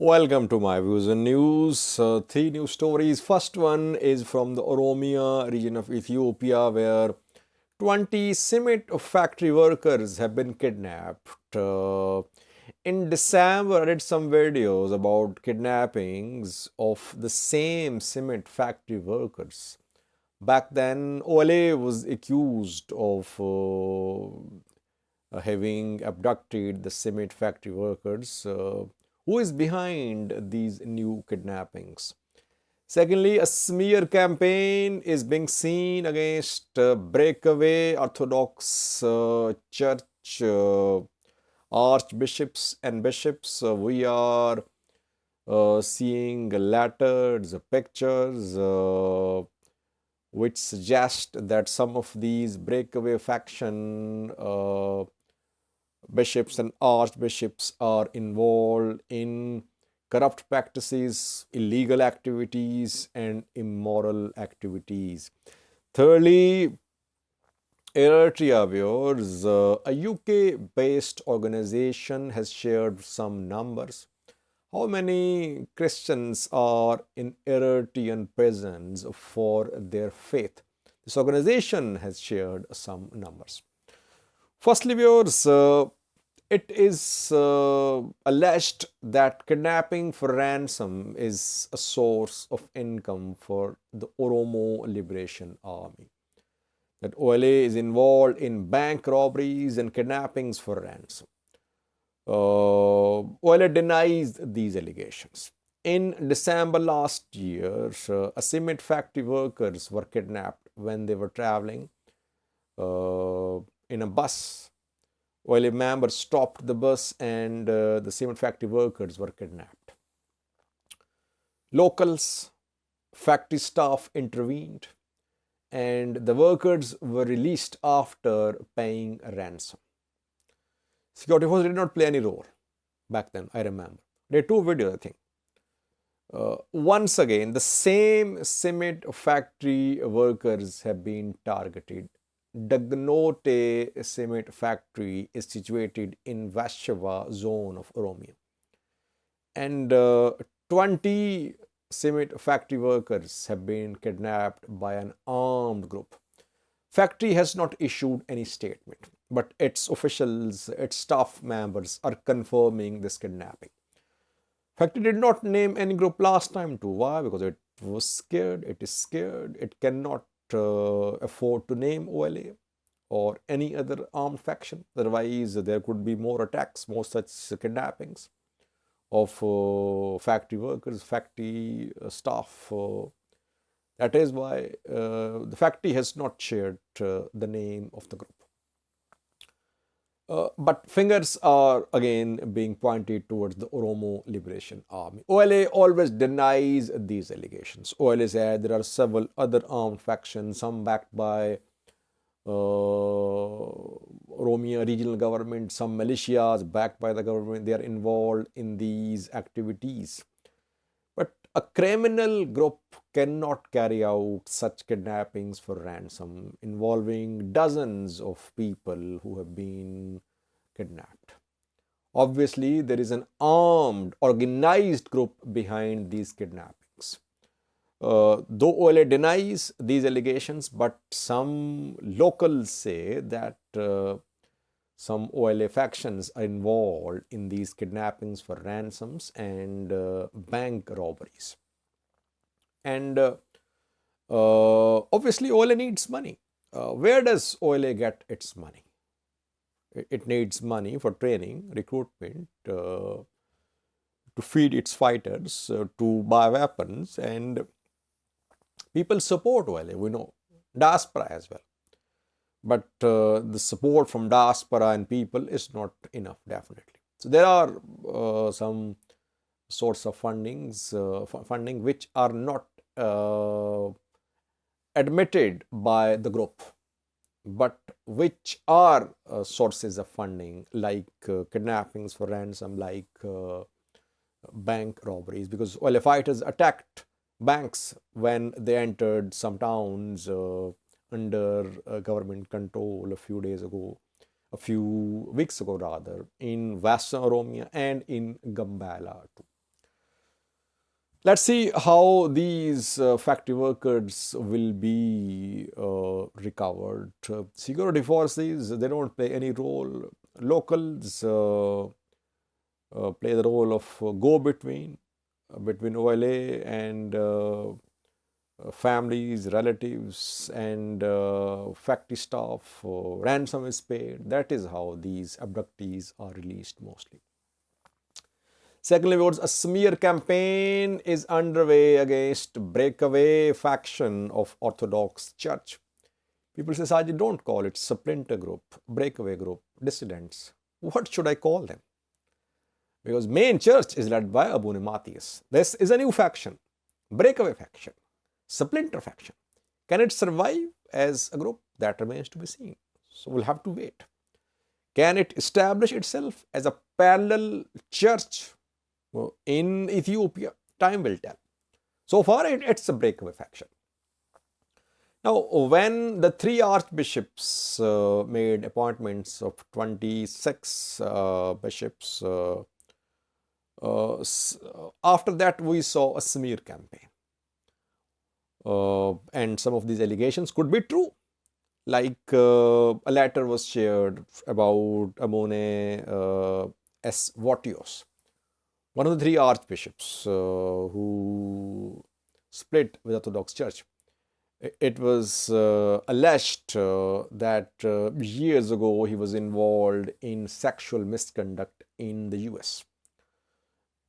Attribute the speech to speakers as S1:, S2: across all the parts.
S1: Welcome to my views and news. Three news stories. First one is from the Oromia region of Ethiopia, where 20 cement factory workers have been kidnapped. In December, I did some videos about kidnappings of the same cement factory workers. Back then, OLA was accused of having abducted the cement factory workers. Who is behind these new kidnappings? Secondly, a smear campaign is being seen against breakaway Orthodox church archbishops and bishops. We are seeing letters, pictures which suggest that some of these breakaway faction bishops and archbishops are involved in corrupt practices, illegal activities, and immoral activities. Thirdly, Eritrea viewers, a UK based organization has shared some numbers. How many Christians are in Eritrean prisons for their faith? This organization has shared some numbers. Firstly, viewers, it is alleged that kidnapping for ransom is a source of income for the Oromo Liberation Army. That OLA is involved in bank robberies and kidnappings for ransom. OLA denies these allegations. In December last year, a cement factory workers were kidnapped when they were traveling in a bus. While a member stopped the bus and the cement factory workers were kidnapped. Locals, factory staff intervened and the workers were released after paying a ransom. Security forces did not play any role back then, I remember. There are two videos, I think. Once again, the same cement factory workers have been targeted. Dagnote cement factory is situated in Vashava zone of Oromia. And 20 cement factory workers have been kidnapped by an armed group. Factory has not issued any statement, but its officials, its staff members are confirming this kidnapping. Factory did not name any group last time too. Why? Because it was scared, it is scared, it cannot afford to name OLA or any other armed faction. Otherwise, there could be more attacks, more such kidnappings of factory workers, factory staff. That is why the factory has not shared the name of the group. But fingers are again being pointed towards the Oromo Liberation Army. OLA always denies these allegations. OLA said there are several other armed factions, some backed by Oromia regional government, some militias backed by the government. They are involved in these activities. But a criminal group cannot carry out such kidnappings for ransom involving dozens of people who have been kidnapped. Obviously, there is an armed, organized group behind these kidnappings. Though OLA denies these allegations, but some locals say that some OLA factions are involved in these kidnappings for ransoms and bank robberies. And obviously, OLA needs money. Where does OLA get its money? It needs money for training, recruitment, to feed its fighters, to buy weapons, and people support OLA, we know, diaspora as well. But the support from diaspora and people is not enough, definitely. So there are some sorts of funding which are not admitted by the group, but which are sources of funding, like kidnappings for ransom, like bank robberies, because OLA fighters attacked banks when they entered some towns under government control a few weeks ago rather, in Western Oromia and in Gambela too. Let's see how these factory workers will be recovered. Security forces, they don't play any role. Locals play the role of go-between between OLA and families, relatives, and factory staff. Ransom is paid. That is how these abductees are released mostly. Secondly, a smear campaign is underway against breakaway faction of Orthodox Church. People say, Sajid, don't call it splinter group, breakaway group, dissidents. What should I call them? Because main church is led by Abune Matthias. This is a new faction, breakaway faction, splinter faction. Can it survive as a group? That remains to be seen. So we'll have to wait. Can it establish itself as a parallel church in Ethiopia? Time will tell. So far, it's a breakaway faction. Now, when the three archbishops made appointments of 26 bishops, after that we saw a smear campaign. And some of these allegations could be true. Like a letter was shared about Amone S. Votios, one of the three archbishops who split with Orthodox Church. It was alleged that years ago he was involved in sexual misconduct in the US.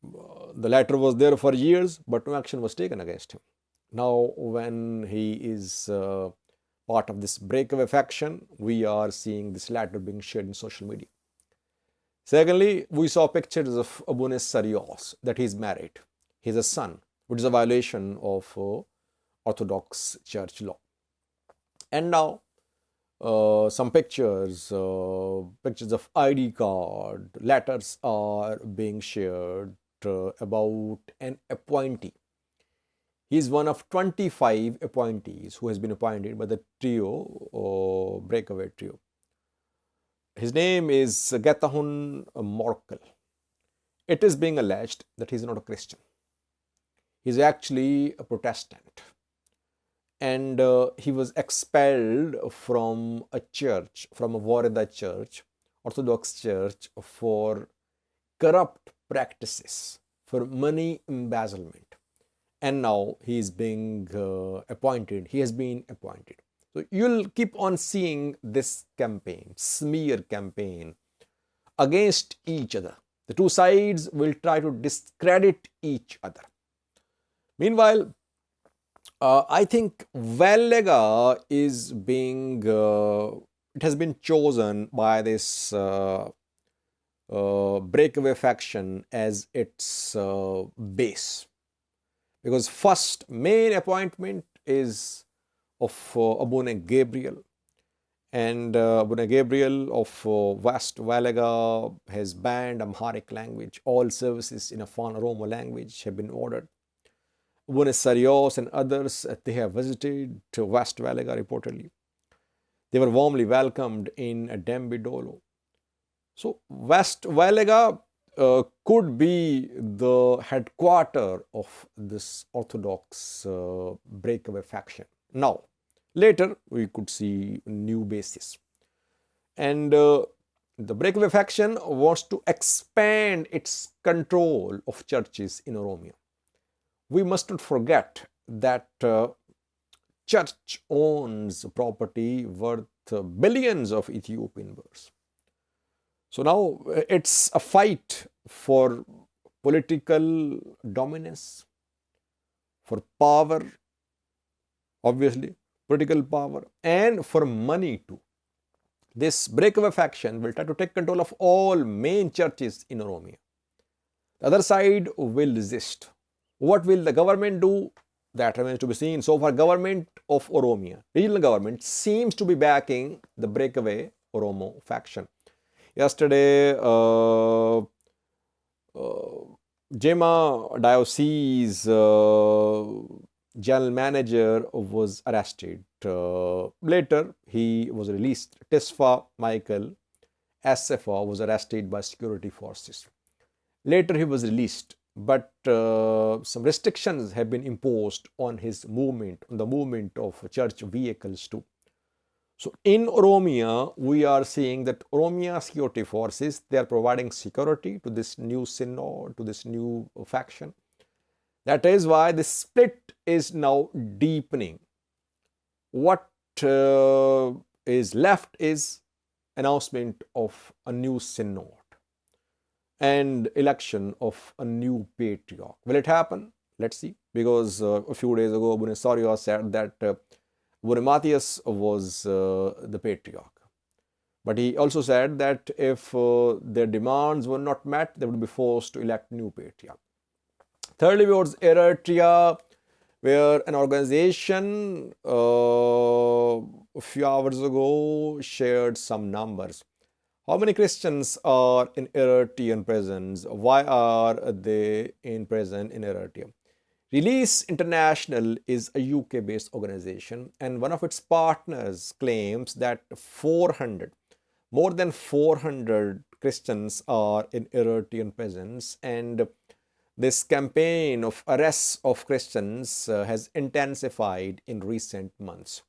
S1: The letter was there for years, but no action was taken against him. Now, when he is part of this breakaway faction, we are seeing this letter being shared in social media. Secondly, we saw pictures of Abune Sarios, that he is married. He has a son, which is a violation of Orthodox Church law. And now, some pictures of ID card, letters are being shared about an appointee. He is one of 25 appointees who has been appointed by the trio, breakaway trio. His name is Getahun Morkel. It is being alleged that he is not a Christian. He is actually a Protestant. And he was expelled from a church, from a Warada church, Orthodox church, for corrupt practices, for money embezzlement. And now he is being appointed. He has been appointed. So you'll keep on seeing this campaign, smear campaign, against each other. The two sides will try to discredit each other. Meanwhile, I think Vallega is being, it has been chosen by this breakaway faction as its base. Because first main appointment is of Abune Gabriel. And Abune Gabriel of West Vallega has banned Amharic language. All services in a Oromo language have bine ordered. Abune Sarios and others, they have visited to West Vallega reportedly. They were warmly welcomed in Dembidolo. So West Vallega could be the headquarter of this Orthodox breakaway faction. Now, later we could see new bases. And the breakaway faction wants to expand its control of churches in Oromia. We must not forget that church owns property worth billions of Ethiopian birrs. So now it's a fight for political dominance, for power, obviously, political power, and for money too. This breakaway faction will try to take control of all main churches in Oromia. The other side will resist. What will the government do? That remains to be seen. So far, government of Oromia, regional government, seems to be backing the breakaway Oromo faction. Yesterday, Jema Diocese general manager was arrested. Later, he was released. Tesfa Michael SFA was arrested by security forces. Later, he was released. but some restrictions have been imposed on his movement, on the movement of church vehicles too. So in Oromia, we are seeing that Oromia security forces, they are providing security to this new synod, to this new faction. That is why the split is now deepening. What is left is announcement of a new synod and election of a new patriarch. Will it happen? Let's see. Because a few days ago, Bunesario said that Matthias was the patriarch. But he also said that if their demands were not met, they would be forced to elect new patriarch. Thirdly, was Eritrea, where an organization a few hours ago shared some numbers. How many Christians are in Eritrean prisons? Why are they in prison in Eritrea? Release International is a UK-based organization, and one of its partners claims that more than 400 Christians are in Eritrean prisons, and this campaign of arrests of Christians has intensified in recent months.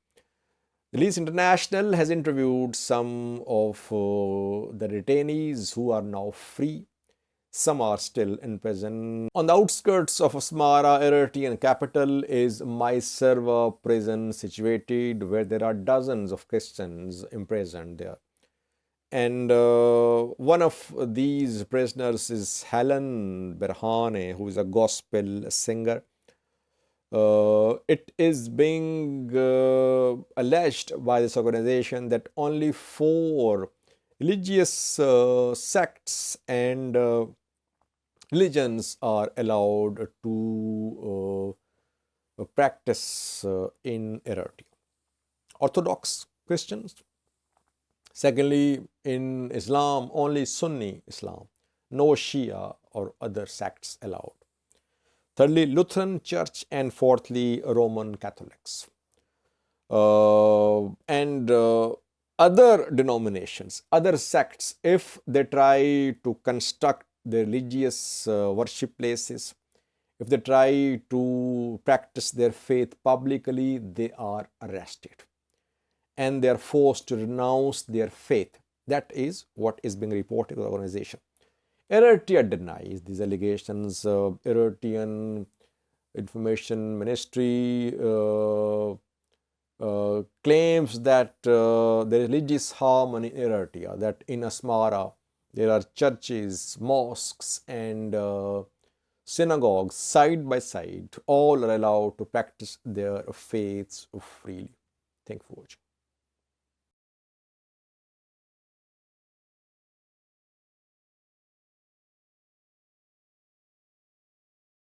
S1: Release International has interviewed some of the detainees who are now free. Some are still in prison. On the outskirts of Asmara, Eritrean capital, is Myserva prison situated, where there are dozens of Christians imprisoned there. And one of these prisoners is Helen Berhane, who is a gospel singer. It is being alleged by this organization that only 4 religious sects and religions are allowed to practice in Eritrea. Orthodox Christians. Secondly, in Islam, only Sunni Islam, no Shia or other sects allowed. Thirdly, Lutheran Church, and fourthly, Roman Catholics. And other denominations, other sects, if they try to construct their religious worship places, if they try to practice their faith publicly, they are arrested and they are forced to renounce their faith. That is what is being reported to the organization. Eritrea denies these allegations. Eritrean Information Ministry claims that there is religious harmony in Eritrea, that in Asmara there are churches, mosques and synagogues side by side. All are allowed to practice their faiths freely. Thank you for watching.